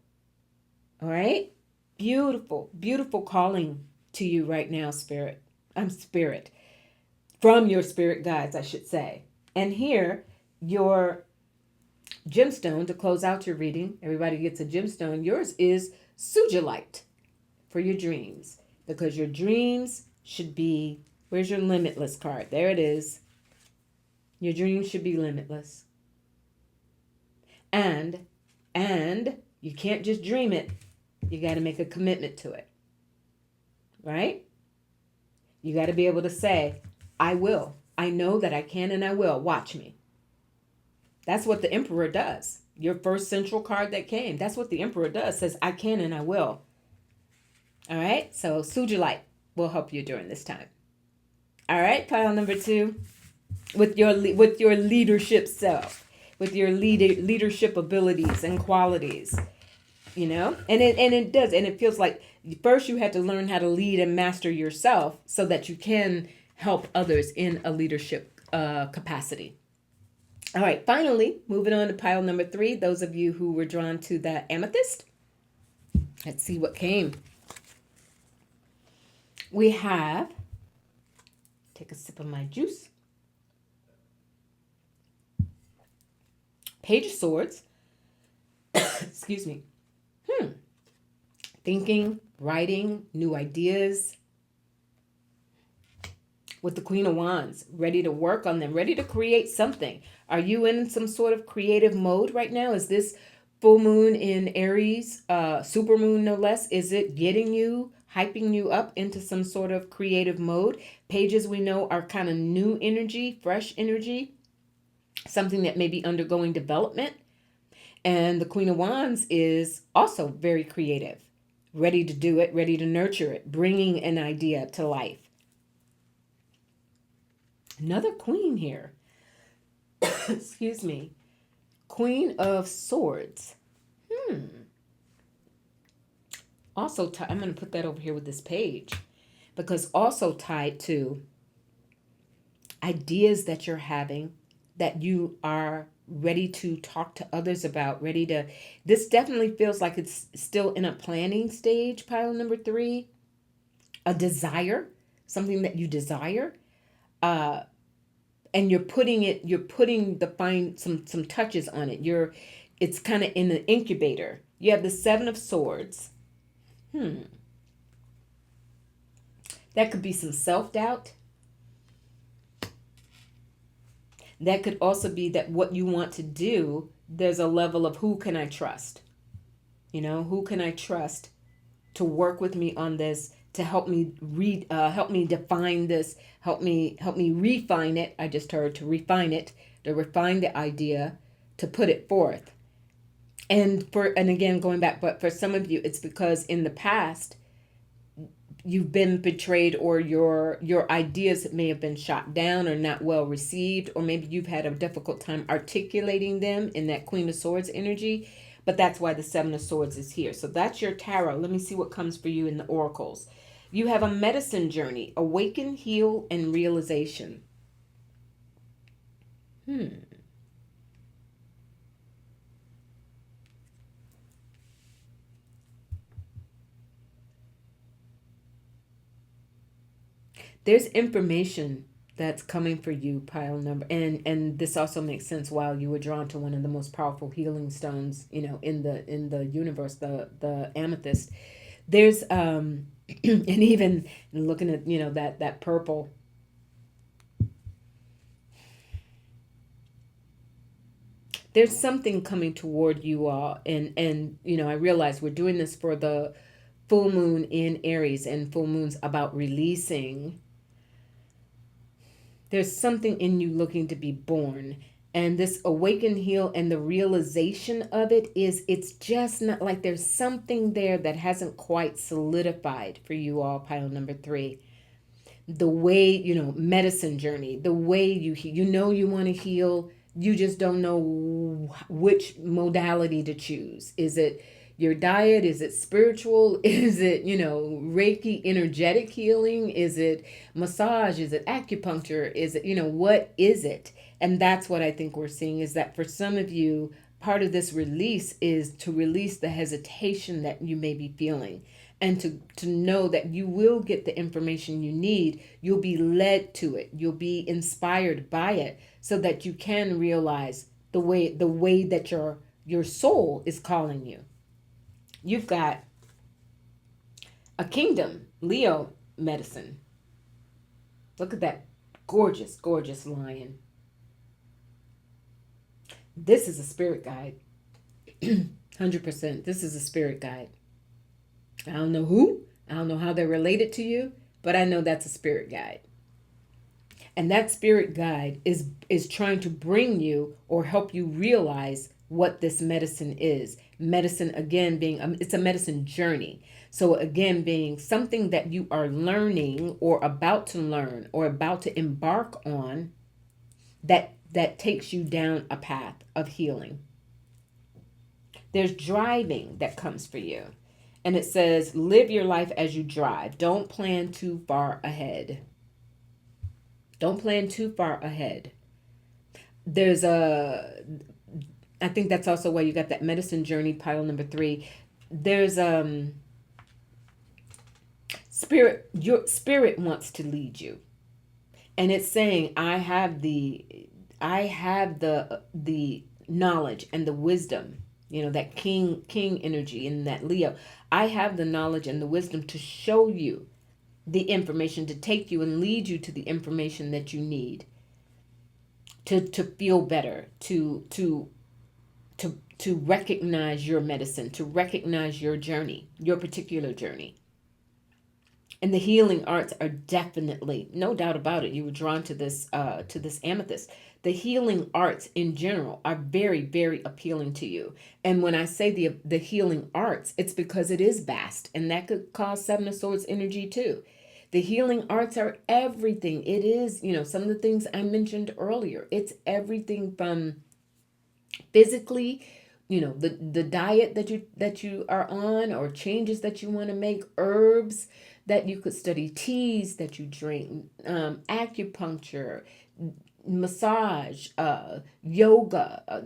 All right? Beautiful, beautiful calling to you right now, Spirit. I'm Spirit. From your spirit guides, I should say. And here, your gemstone to close out your reading. Everybody gets a gemstone. Yours is Sugilite. For your dreams, because your dreams should be, where's your limitless card? There it is. Your dreams should be limitless. And you can't just dream it. You got to make a commitment to it. Right? You got to be able to say, I will. I know that I can and I will. Watch me. That's what the Emperor does. Your first central card that came. That's what the Emperor does. Says, I can and I will. All right, so Sugilite will help you during this time. All right, pile number 2, with your leadership self, with your leadership abilities and qualities, and it does, and it feels like first you had to learn how to lead and master yourself so that you can help others in a leadership capacity. All right, finally, moving on to pile number 3. Those of you who were drawn to that amethyst, let's see what came. We have, take a sip of my juice, Page of Swords, excuse me, thinking, writing, new ideas, with the Queen of Wands, ready to work on them, ready to create something. Are you in some sort of creative mode right now? Is this full moon in Aries, supermoon no less, is it getting you hyping you up into some sort of creative mode. Pages we know are kind of new energy, fresh energy, something that may be undergoing development. And the Queen of Wands is also very creative, ready to do it, ready to nurture it, bringing an idea to life. Another queen here. Excuse me. Queen of Swords. Also, I'm going to put that over here with this page, because also tied to ideas that you're having that you are ready to talk to others about, this definitely feels like it's still in a planning stage, pile number 3. A desire, something that you desire, and you're putting some touches on it. It's kind of in an incubator. You have the 7 of Swords. That could be some self-doubt. That could also be that what you want to do, there's a level of who can I trust? Who can I trust to work with me on this, to help me help me define this, help me refine it. I just heard to refine it, to refine the idea, to put it forth. And again, going back, but for some of you, it's because in the past you've been betrayed, or your ideas may have been shot down or not well received, or maybe you've had a difficult time articulating them in that Queen of Swords energy. But that's why the 7 of Swords is here. So that's your tarot. Let me see what comes for you in the oracles. You have a medicine journey, awaken, heal, and realization. There's information that's coming for you, pile number, and this also makes sense while you were drawn to one of the most powerful healing stones, in the universe, the amethyst. There's and even looking at that purple, there's something coming toward you all, and I realize we're doing this for the full moon in Aries, and full moon's about releasing. There's something in you looking to be born. And this awaken, heal, and the realization of it's just not like there's something there that hasn't quite solidified for you all, pile number 3. The way, medicine journey, the way you want to heal, you just don't know which modality to choose. Is it your diet? Is it spiritual? Is it, Reiki energetic healing? Is it massage? Is it acupuncture? Is it, what is it? And that's what I think we're seeing, is that for some of you, part of this release is to release the hesitation that you may be feeling, and to know that you will get the information you need. You'll be led to it. You'll be inspired by it, so that you can realize the way that your soul is calling you. You've got a kingdom, Leo medicine. Look at that gorgeous, gorgeous lion. This is a spirit guide. 100%. This is a spirit guide. I don't know who. I don't know how they're related to you, but I know that's a spirit guide. And that spirit guide is trying to bring you or help you realize what this medicine is. Medicine, again, being it's a medicine journey. So again, being something that you are learning or about to learn or about to embark on, that takes you down a path of healing. There's driving that comes for you. And it says, live your life as you drive. Don't plan too far ahead. Don't plan too far ahead. I think that's also why you got that medicine journey, pile number 3. There's your spirit wants to lead you. And it's saying, I have the knowledge and the wisdom, that king energy in that Leo. I have the knowledge and the wisdom to show you the information, to take you and lead you to the information that you need to feel better, to recognize your medicine, to recognize your journey, your particular journey. And the healing arts are definitely, no doubt about it, you were drawn to this amethyst. The healing arts in general are very, very appealing to you. And when I say the healing arts, it's because it is vast, and that could cause Seven of Swords energy too. The healing arts are everything. It is, some of the things I mentioned earlier. It's everything from physically, the diet that you are on, or changes that you want to make, herbs that you could study, teas that you drink, acupuncture, massage, yoga,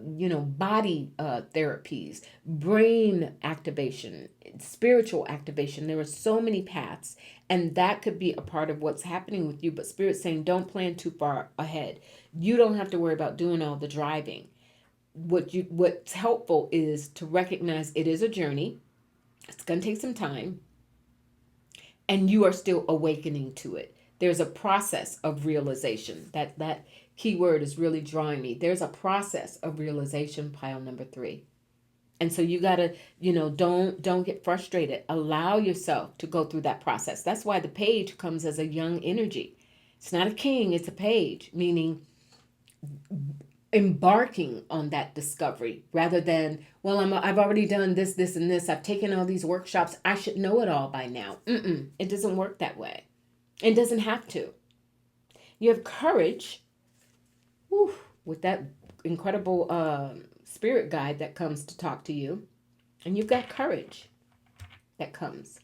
body therapies, brain activation, spiritual activation. There are so many paths, and that could be a part of what's happening with you. But Spirit's saying, don't plan too far ahead. You don't have to worry about doing all the driving. What's helpful is to recognize it is a journey. It's going to take some time, and you are still awakening to it. There's a process of realization. That key word is really drawing me. There's a process of realization, pile number 3. And so you got to, don't get frustrated. Allow yourself to go through that process. That's why the page comes as a young energy. It's not a king, it's a page, meaning embarking on that discovery rather than, well, I've already done this, this, and this. I've taken all these workshops. I should know it all by now. It doesn't work that way. It doesn't have to. You have courage, with that incredible spirit guide that comes to talk to you. And you've got courage that comes.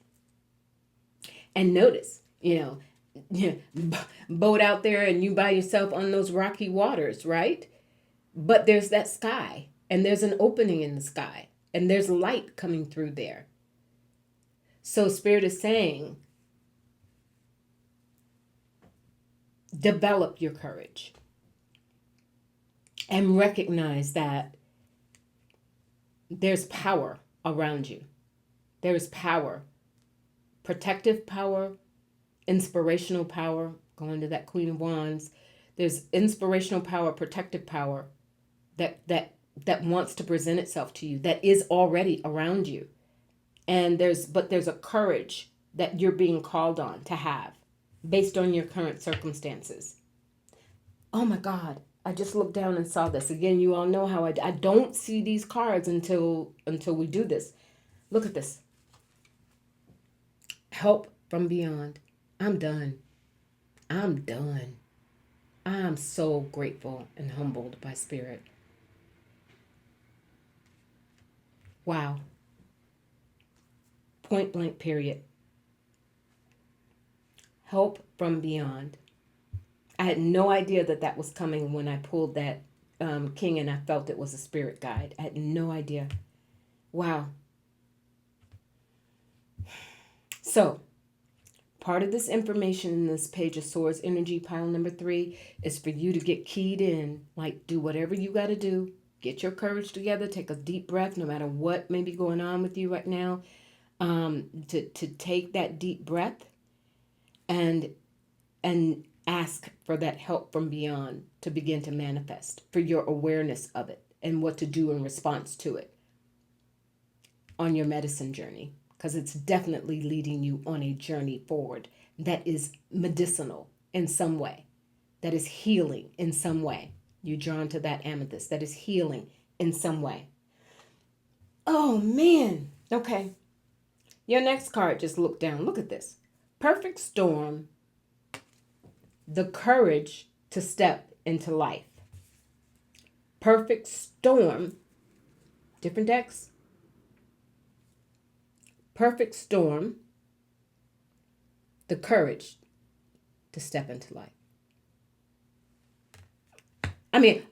And notice, boat out there and you by yourself on those rocky waters, right? But there's that sky, and there's an opening in the sky, and there's light coming through there. So Spirit is saying, develop your courage and recognize that there's power around you. There is power, protective power, inspirational power, going to that Queen of Wands. There's inspirational power, protective power that wants to present itself to you, that is already around you. And there's a courage that you're being called on to have based on your current circumstances. Oh my God, I just looked down and saw this. Again, you all know how I don't see these cards until we do this. Look at this. Help from beyond. I'm done. I'm done. I'm so grateful and humbled by Spirit. Wow. Point blank, period. Help from beyond. I had no idea that was coming when I pulled that king, and I felt it was a spirit guide. I had no idea. Wow. So, part of this information in this page of Swords energy, pile number 3, is for you to get keyed in. Like, do whatever you got to do. Get your courage together. Take a deep breath, no matter what may be going on with you right now. To take that deep breath and ask for that help from beyond to begin to manifest, for your awareness of it and what to do in response to it on your medicine journey, because it's definitely leading you on a journey forward that is medicinal in some way, that is healing in some way. You're drawn to that amethyst that is healing in some way. Oh man. Okay. Your next card, just look down. Look at this. Perfect storm. The courage to step into life. Perfect storm. Different decks. Perfect storm. The courage to step into life. I mean,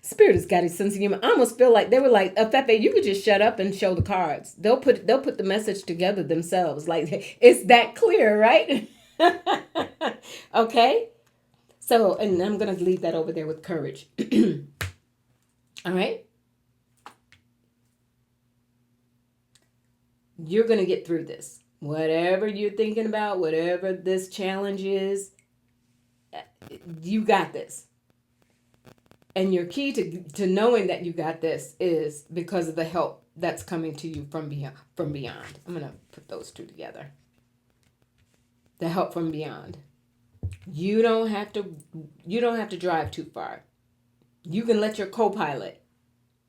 Spirit has got his sense of humor. I almost feel like they were like, Fefe, you could just shut up and show the cards. They'll put the message together themselves. Like, it's that clear, right? Okay. So, and I'm going to leave that over there with courage. All right. You're going to get through this. Whatever you're thinking about, whatever this challenge is, you got this. And your key to knowing that you got this is because of the help that's coming to you from beyond. I'm going to put those two together. the help from beyond. You don't have to drive too far. You can let your co-pilot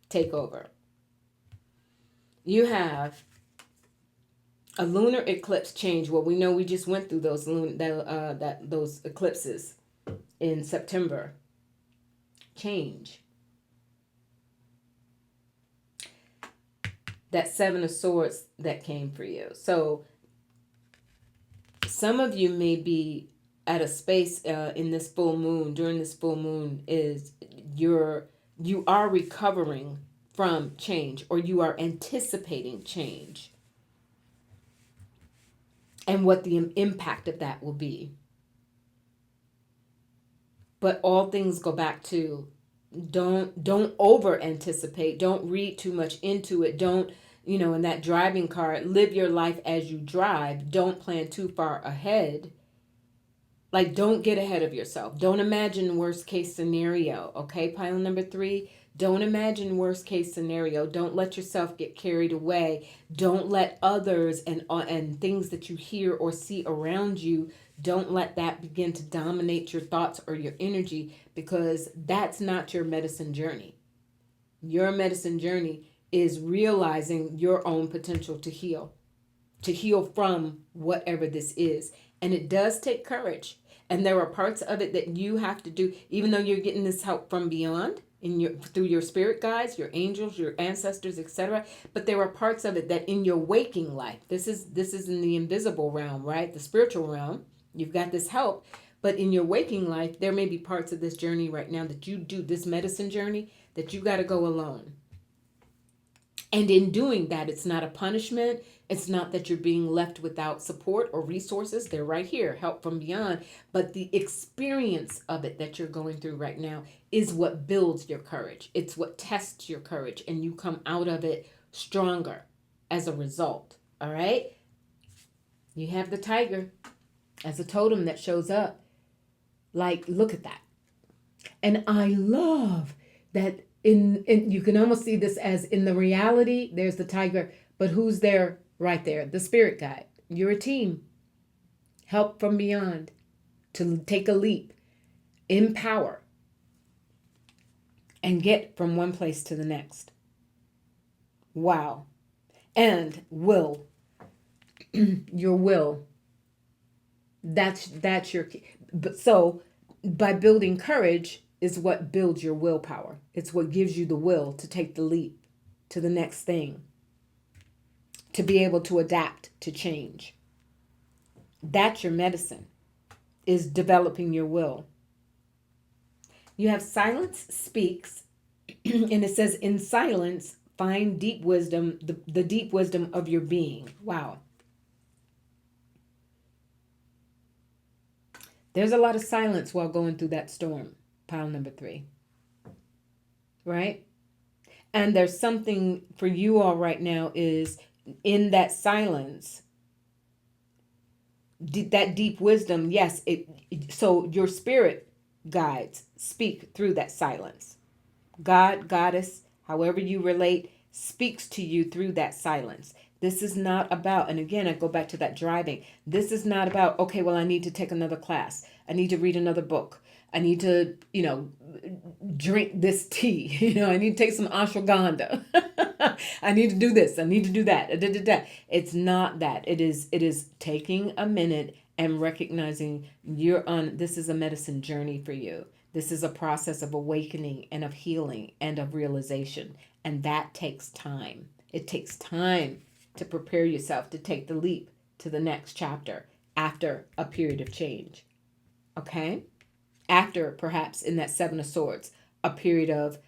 take over. You have a lunar eclipse change. Well, we know we just went through those eclipses in September. Change. That Seven of Swords that came for you. So some of you may be at a space in this full moon, during this full moon, is you are recovering from change, or you are anticipating change and what the impact of that will be. But all things go back to don't over anticipate, don't read too much into it, don't, in that driving car, live your life as you drive, don't plan too far ahead. Like, don't get ahead of yourself. Don't imagine worst case scenario. Okay, pile number 3. Don't imagine worst case scenario. Don't let yourself get carried away. Don't let others and things that you hear or see around you, don't let that begin to dominate your thoughts or your energy, because that's not your medicine journey. Your medicine journey is realizing your own potential to heal from whatever this is. And it does take courage. And there are parts of it that you have to do, even though you're getting this help from beyond, through your spirit guides, your angels, your ancestors, etc. But there are parts of it that in your waking life, this is in the invisible realm, right? The spiritual realm. You've got this help, but in your waking life, there may be parts of this journey right now that you do, this medicine journey, that you got to go alone. And in doing that, it's not a punishment. It's not that you're being left without support or resources. They're right here, help from beyond. But the experience of it that you're going through right now is what builds your courage. It's what tests your courage, and you come out of it stronger as a result. All right? You have the tiger as a totem that shows up. Like, look at that. And I love that in you can almost see this as in the reality, there's the tiger, but who's there right there? The spirit guide. You're a team. Help from beyond to take a leap, empower, and get from one place to the next. Wow. And will. Your will. That's your key. So by building courage is what builds your willpower. It's what gives you the will to take the leap to the next thing, to be able to adapt to change. That's your medicine, is developing your will. You have silence speaks, and it says, in silence, find deep wisdom, the deep wisdom of your being. Wow. There's a lot of silence while going through that storm, pile number 3. Right? And there's something for you all right now is in that silence, that deep wisdom. Yes, so your spirit guides speak through that silence. God, goddess, however you relate, speaks to you through that silence. This is not about, and again, I go back to that driving. This is not about, okay, well, I need to take another class. I need to read another book. I need to, drink this tea. I need to take some ashwagandha. I need to do this. I need to do that. It's not that. It is taking a minute and recognizing this is a medicine journey for you. This is a process of awakening and of healing and of realization. And that takes time. It takes time to prepare yourself to take the leap to the next chapter after a period of change. Okay? After, perhaps, in that Seven of Swords, a period of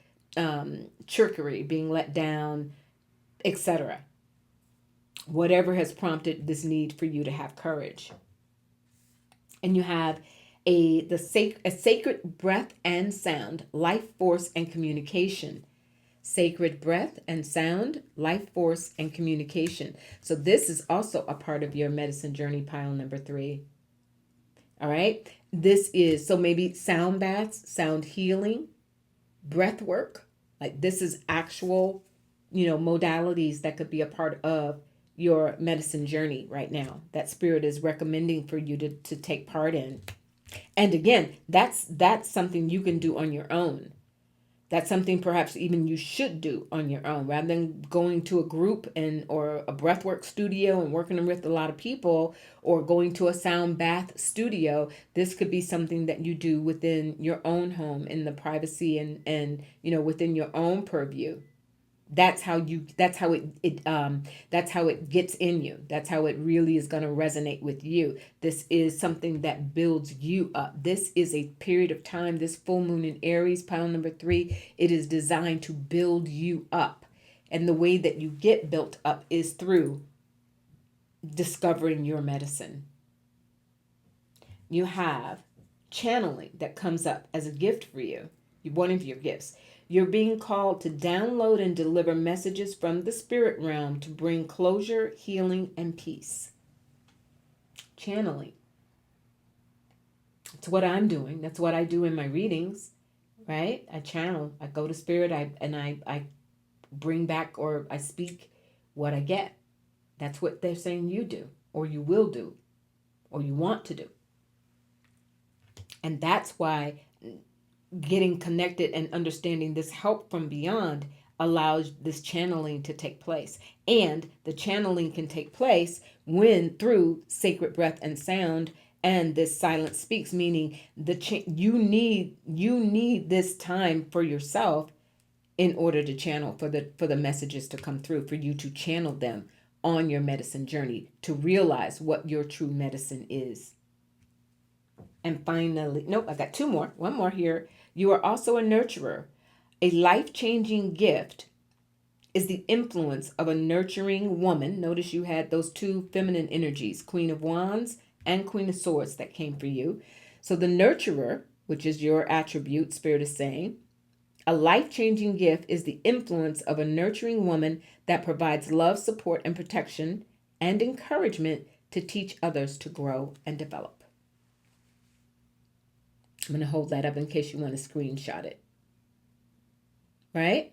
trickery, being let down, etc. Whatever has prompted this need for you to have courage. And you have a sacred breath and sound, life force and communication. Sacred breath and sound, life force and communication. So this is also a part of your medicine journey, pile number 3. All right. This is, so maybe sound baths, sound healing, breath work. Like, this is actual, modalities that could be a part of your medicine journey right now that Spirit is recommending for you to take part in. And again, that's something you can do on your own. That's something perhaps even you should do on your own rather than going to a group and or a breathwork studio and working with a lot of people, or going to a sound bath studio. This could be something that you do within your own home in the privacy and within your own purview. That's how it gets in you. That's how it really is going to resonate with you. This is something that builds you up. This is a period of time, this full moon in Aries, pile number 3, it is designed to build you up. And the way that you get built up is through discovering your medicine. You have channeling that comes up as a gift for you, one of your gifts. You're being called to download and deliver messages from the spirit realm to bring closure, healing, and peace. Channeling. That's what I'm doing. That's what I do in my readings, right? I channel. I go to spirit. I bring back, or I speak what I get. That's what they're saying you do, or you will do, or you want to do. And that's why getting connected and understanding this help from beyond allows this channeling to take place. And the channeling can take place when through sacred breath and sound, and this silence speaks, meaning you need this time for yourself in order to channel, for the messages to come through, for you to channel them on your medicine journey, to realize what your true medicine is. And finally, nope, I got one more here. You are also a nurturer. A life-changing gift is the influence of a nurturing woman. Notice you had those two feminine energies, Queen of Wands and Queen of Swords, that came for you. So the nurturer, which is your attribute, Spirit is saying, a life-changing gift is the influence of a nurturing woman that provides love, support, and protection and encouragement to teach others to grow and develop. I'm going to hold that up in case you want to screenshot it. Right?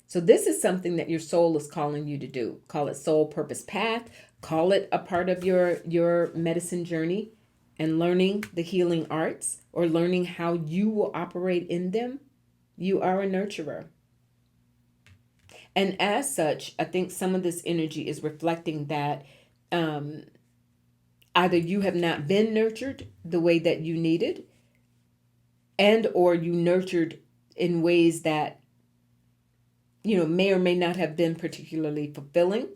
So this is something that your soul is calling you to do. Call it soul purpose path. Call it a part of your medicine journey and learning the healing arts, or learning how you will operate in them. You are a nurturer. And as such, I think some of this energy is reflecting that either you have not been nurtured the way that you needed, and or you nurtured in ways that may or may not have been particularly fulfilling.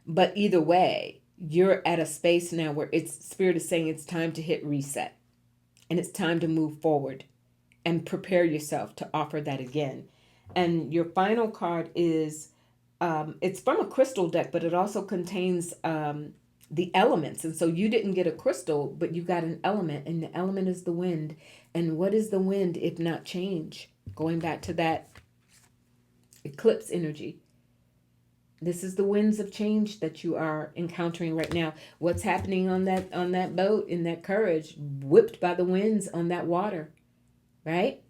But either way, you're at a space now where Spirit is saying it's time to hit reset, and it's time to move forward and prepare yourself to offer that again. And your final card is it's from a crystal deck, but it also contains the elements. And so you didn't get a crystal, but you got an element, and the element is the wind. And what is the wind if not change? Going back to that eclipse energy. This is the winds of change that you are encountering right now. What's happening on that boat, in that courage, whipped by the winds on that water, right?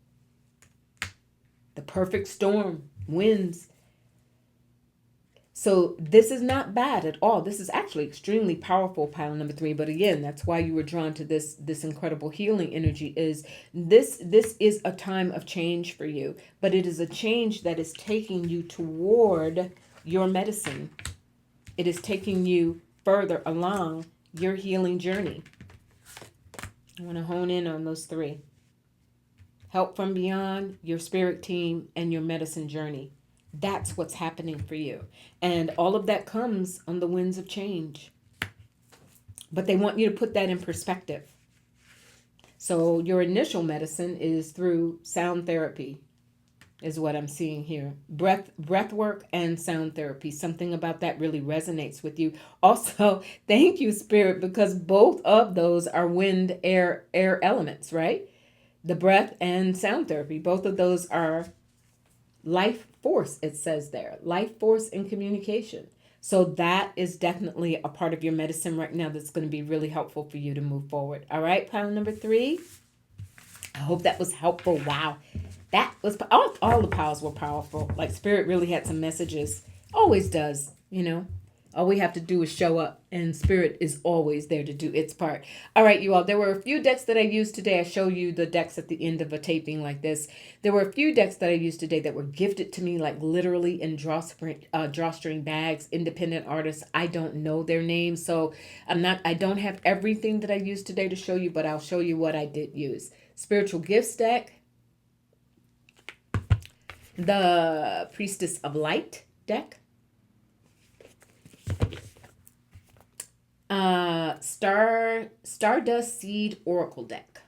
The perfect storm, winds. So this is not bad at all. This is actually extremely powerful, pile number 3. But again, that's why you were drawn to this incredible healing energy. Is this is a time of change for you, but it is a change that is taking you toward your medicine. It is taking you further along your healing journey. I want to hone in on those 3. Help from beyond, your spirit team, and your medicine journey. That's what's happening for you. And all of that comes on the winds of change. But they want you to put that in perspective. So your initial medicine is through sound therapy, is what I'm seeing here. Breath work and sound therapy. Something about that really resonates with you. Also, thank you, Spirit, because both of those are wind, air elements, right? The breath and sound therapy. Both of those are life force, it says there. Life force and communication. So that is definitely a part of your medicine right now that's going to be really helpful for you to move forward. All right, pile number 3. I hope that was helpful. Wow. That was, all the piles were powerful. Like Spirit really had some messages. Always does, All we have to do is show up, and Spirit is always there to do its part. All right, you all. There were a few decks that I used today. I show you the decks at the end of a taping like this. There were a few decks that I used today that were gifted to me, like literally in drawstring bags. Independent artists. I don't know their names, so I don't have everything that I used today to show you, but I'll show you what I did use. Spiritual Gifts deck, the Priestess of Light deck, Stardust Seed Oracle deck,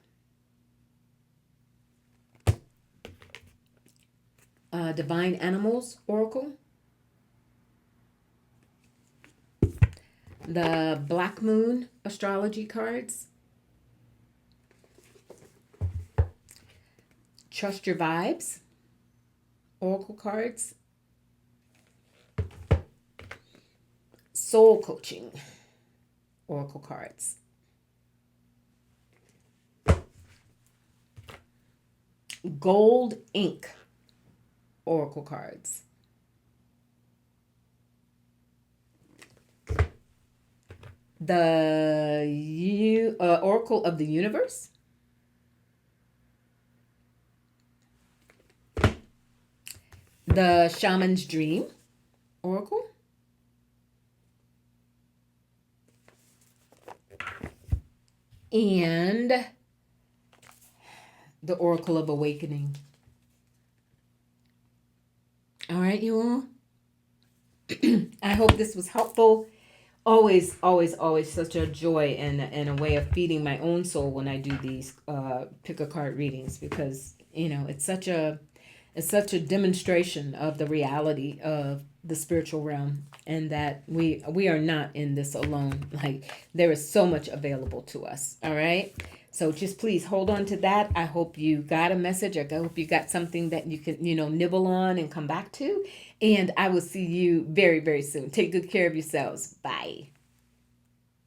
Divine Animals Oracle, the Black Moon Astrology cards, Trust Your Vibes Oracle cards, Soul Coaching Oracle cards, Gold Ink Oracle cards, the Oracle of the Universe, the Shaman's Dream Oracle, and the Oracle of Awakening. All right, you all. I hope this was helpful. Always, always, always such a joy and a way of feeding my own soul when I do these pick a card readings, because it's such a demonstration of the reality of the spiritual realm, and that we are not in this alone. Like, there is so much available to us. All right. So just please hold on to that. I hope you got a message. I hope you got something that you can, nibble on and come back to. And I will see you very, very soon. Take good care of yourselves. Bye.